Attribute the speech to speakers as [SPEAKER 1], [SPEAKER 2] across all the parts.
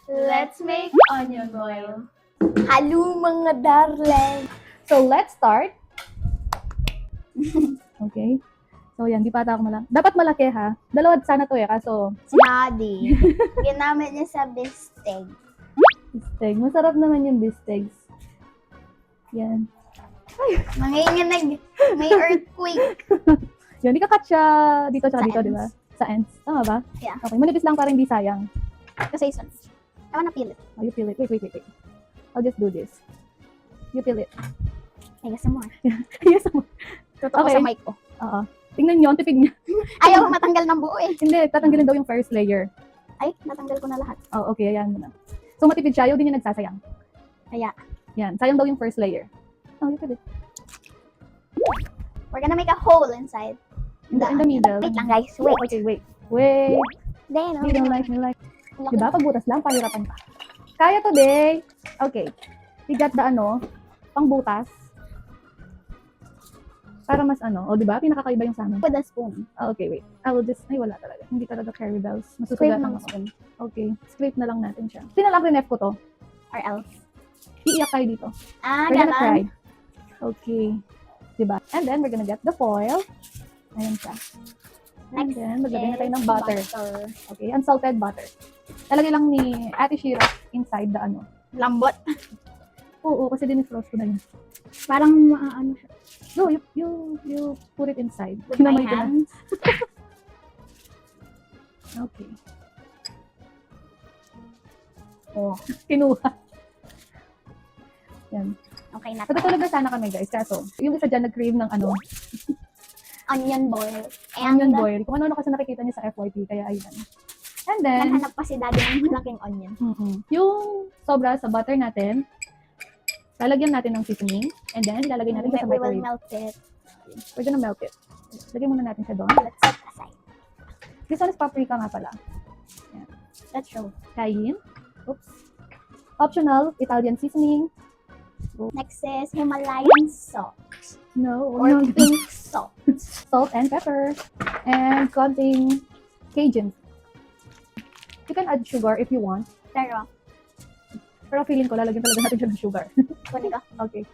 [SPEAKER 1] Let's make onion boil.
[SPEAKER 2] Hello mga darling!
[SPEAKER 3] So, let's start. Okay. So, yan. Di pa ata ako malaki. Dapat malaki, ha? Dalawa sana to, kaso,
[SPEAKER 2] Si Daddy. Ginamit niya sa bisteg.
[SPEAKER 3] bisteg. Masarap naman yung bistegs. Yan.
[SPEAKER 2] Nanginginig. May earthquake.
[SPEAKER 3] Yun, di ka-cut siya dito tsaka
[SPEAKER 2] Sa
[SPEAKER 3] dito,
[SPEAKER 2] ends.
[SPEAKER 3] di ba? Sa ends. Tama ba?
[SPEAKER 2] Yeah.
[SPEAKER 3] Okay, manipis lang para hindi sayang.
[SPEAKER 2] Kasi sun. I wanna peel it.
[SPEAKER 3] Oh, you peel it. Wait. I'll just do this. You peel it.
[SPEAKER 2] Ay, gusto mo.
[SPEAKER 3] Yes, mo.
[SPEAKER 2] Tutok ko
[SPEAKER 3] Okay.
[SPEAKER 2] sa mic ko.
[SPEAKER 3] Oo. Tingnan nyo, ang tipid niya.
[SPEAKER 2] Ayaw matanggal ng buo eh.
[SPEAKER 3] Hindi, tatanggalin daw yung first layer.
[SPEAKER 2] Ay, natanggal ko na lahat.
[SPEAKER 3] Oh, okay, ayan mo na. So, matipid siya, yung din yung nagsasayang.
[SPEAKER 2] Kaya,
[SPEAKER 3] Yan, sayang daw yung first layer. Oh, you peel it.
[SPEAKER 2] we're gonna make a hole inside.
[SPEAKER 3] In the middle.
[SPEAKER 2] Wait lang guys. Wait.
[SPEAKER 3] Wait.
[SPEAKER 2] Then,
[SPEAKER 3] You don't like me like. Diba? Pagbutas lang, pahirapan pa. Kaya to, day. Okay. We got the pangbutas. Para mas o diba? Pinakakaiba yung sa amin.
[SPEAKER 2] with a spoon.
[SPEAKER 3] Okay, wait. I will just, wala talaga. Hindi talaga carry bells.
[SPEAKER 2] Scrape
[SPEAKER 3] Masusugatan
[SPEAKER 2] ng
[SPEAKER 3] ako.
[SPEAKER 2] spoon.
[SPEAKER 3] Okay. Scrape na lang natin siya. Pinalang rinef ko to.
[SPEAKER 2] Or else.
[SPEAKER 3] Iiyak tayo dito.
[SPEAKER 2] Ah,
[SPEAKER 3] We're gonna try.
[SPEAKER 2] ganon.
[SPEAKER 3] Okay. Diba? And then, we're gonna get the foil. Ayan siya. And
[SPEAKER 2] Next
[SPEAKER 3] then, maglagay na tayo ng
[SPEAKER 2] is
[SPEAKER 3] butter. Okay, unsalted butter. Talagay lang ni Ate Shira inside the
[SPEAKER 2] Lambot.
[SPEAKER 3] Oo, kasi dinifrost ko na yun.
[SPEAKER 2] Parang maano siya.
[SPEAKER 3] No, you put it inside.
[SPEAKER 2] With my
[SPEAKER 3] Kinamay ko na.
[SPEAKER 2] hands.
[SPEAKER 3] Okay.
[SPEAKER 2] Oh,
[SPEAKER 3] Kinuha. Yan.
[SPEAKER 2] okay na to.
[SPEAKER 3] Patutulog na sana kami, guys. Kaso, yung isa dyan nag-crave ng
[SPEAKER 2] Onion boil. And
[SPEAKER 3] onion boil. Kung ano-ano kasi nakikita niya sa FYP, kaya ayun. And then,
[SPEAKER 2] naghanap pa si Daddy ng malaking onion.
[SPEAKER 3] yung sobra sa butter natin, lalagyan natin ng seasoning, and then ilalagay natin siya sa
[SPEAKER 2] We will
[SPEAKER 3] microwave.
[SPEAKER 2] melt it.
[SPEAKER 3] We're gonna melt it. Lagyan muna natin siya doon.
[SPEAKER 2] Let's set aside.
[SPEAKER 3] This one is paprika nga pala.
[SPEAKER 2] Let's show.
[SPEAKER 3] Cayenne. Oops. Optional, Italian seasoning.
[SPEAKER 2] Next is Himalayan salt.
[SPEAKER 3] No,
[SPEAKER 2] Or pink salt.
[SPEAKER 3] salt and pepper. And konting Cajun. You can add sugar if you want. Pero feeling ko, lalagyan talaga natin siya ng sugar.
[SPEAKER 2] Kunin ko.
[SPEAKER 3] Okay.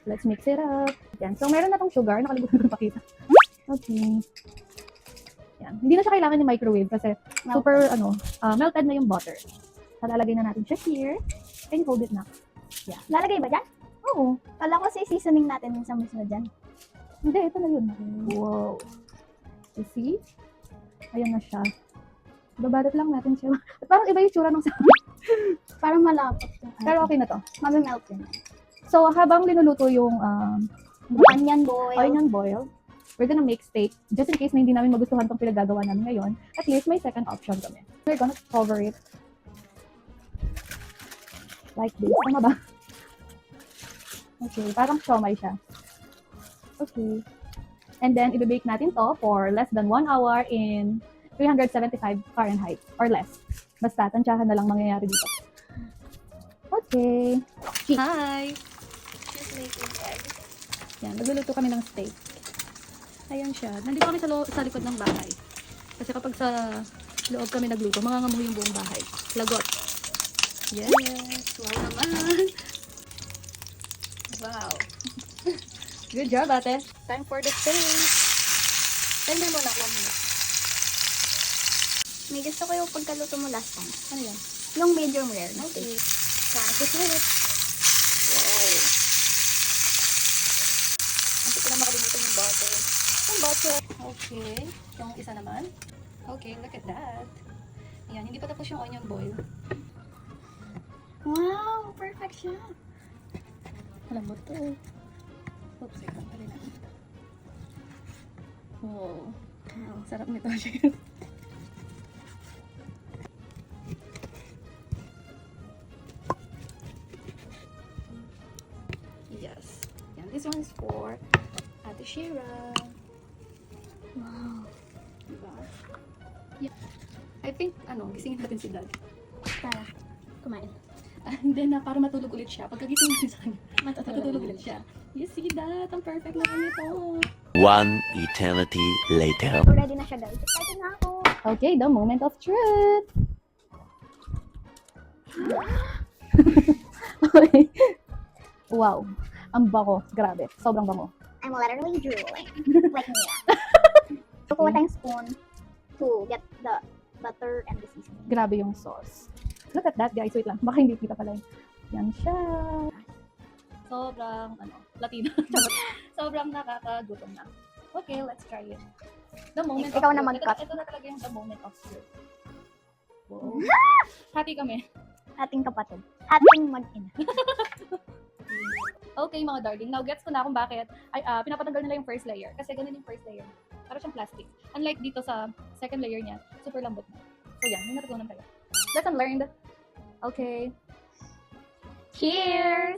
[SPEAKER 3] Let's mix it up. Yan. So, meron na tong sugar. Nakalimutan ko pakita. Okay. Yan. Hindi na siya kailangan yung microwave kasi super, melted na yung butter. So, lalagay na natin siya here. Can you hold it na?
[SPEAKER 2] Lalagay ba dyan?
[SPEAKER 3] Oo.
[SPEAKER 2] Kala ko sa seasoning natin sa mismo dyan.
[SPEAKER 3] Hindi, ito na yun. Wow. You see? Ayan na siya. Babarat lang natin siya. Parang iba yung tsura ng sa
[SPEAKER 2] Parang malapot.
[SPEAKER 3] Pero okay na to.
[SPEAKER 2] Mami-melt yun.
[SPEAKER 3] So, habang linuluto yung
[SPEAKER 2] Onion boil.
[SPEAKER 3] onion boil, we're gonna make steak. Just in case na hindi namin magustuhan tong pinagagawa namin ngayon, at least may second option kami. We're gonna cover it like this. Tama ba? Okay, parang siomay siya. Okay. And then, ibibake natin to for less than 1 hour in 375 Fahrenheit or less. Basta, tansyahan na lang mangyayari dito. Okay. Hi!
[SPEAKER 2] She's making egg.
[SPEAKER 3] Yan, nagluluto kami ng steak. Ayan siya. Nandito kami sa likod ng bahay. Kasi kapag sa loob kami nagluto, mangangamoy yung buong bahay. Lagot. Yes! Wow naman! Wow! Good job, ate. Time for the steak.
[SPEAKER 2] Tender mo na 1 minute. May gusto ko yung pagkaluto mo last time.
[SPEAKER 3] Ano yan?
[SPEAKER 2] Yung medium rare na
[SPEAKER 3] Okay.
[SPEAKER 2] steak. Kasi sweet. Wow.
[SPEAKER 3] Hindi ko na makalimutan yung butter. Yung butter. Okay. Yung isa naman. Okay, look at that. Ayan, hindi pa tapos yung onion boil.
[SPEAKER 2] Wow, perfect siya.
[SPEAKER 3] Alam mo to. Oops, ito. Tali na. Wow. Sarap nito siya. Yes. Yan, this one is for Ate Shira.
[SPEAKER 2] Wow.
[SPEAKER 3] Diba? Yeah. I think, gisingin natin si Dad.
[SPEAKER 2] Tara, kumain.
[SPEAKER 3] And then, para matulog ulit siya. Pagkagising natin sa kanya, matutulog ulit siya. You see that? Ang perfect na nito.
[SPEAKER 4] One eternity later.
[SPEAKER 2] Ready na siya guys. Excited na ako.
[SPEAKER 3] Okay, the moment of truth. Okay. Wow. Ang bango. Grabe. Sobrang bango.
[SPEAKER 2] I'm literally drooling. Like me. Kukuha tayong spoon to get the butter and the seasoning.
[SPEAKER 3] Grabe yung sauce. Look at that, guys. Wait lang. Baka hindi kita pala. Yan siya. Sobrang, Latino. Sobrang nakakagutom na. Okay, let's try it. The moment
[SPEAKER 2] Ikaw
[SPEAKER 3] of
[SPEAKER 2] na
[SPEAKER 3] truth.
[SPEAKER 2] mag-cut.
[SPEAKER 3] Ito na talaga yung the moment of truth. Wow. Hati kami.
[SPEAKER 2] Ating kapatid. Ating mag-ina.
[SPEAKER 3] Okay, mga darling. Now, gets ko na kung bakit pinapatanggal nila yung first layer. Kasi ganun yung first layer. Para siyang plastic. Unlike dito sa second layer niya, super lambot na. So, yan. May natutunan tayo. Lesson learned. Okay.
[SPEAKER 2] Cheers!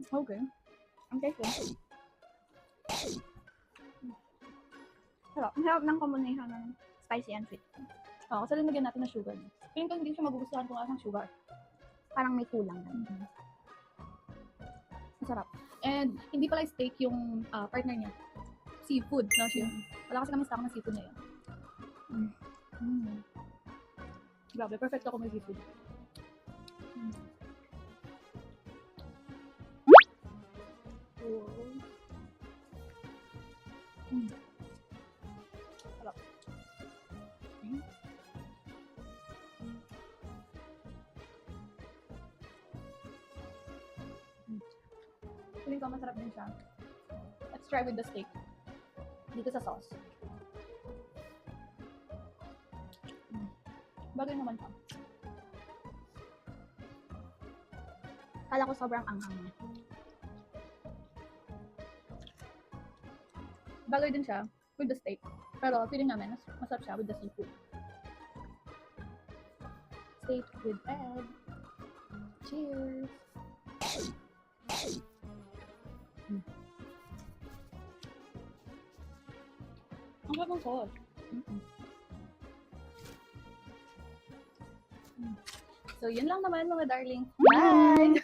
[SPEAKER 3] Okay. Okay, so.
[SPEAKER 2] Ang sarap ng combination ng spicy and sweet.
[SPEAKER 3] Oh, kasi linagyan natin ng sugar. Feeling ko hindi siya magugustuhan kung wala ng sugar.
[SPEAKER 2] Parang may kulang.
[SPEAKER 3] Masarap. And hindi pala steak yung partner niya. Seafood, no siya. Wala kasi kami stock ng seafood na yun. Grabe, perfect ako may seafood. Sarap. Feeling ko masarap din siya. Let's try with the steak. Dito sa sauce. Bagay naman siya.
[SPEAKER 2] Kala ko sobrang anghang niya.
[SPEAKER 3] Bagay din siya with the steak. Pero feeling namin, masarap siya with the seafood. Steak with egg. Cheers! Ang sarap ng sauce. So, yun lang naman mga darling. Bye!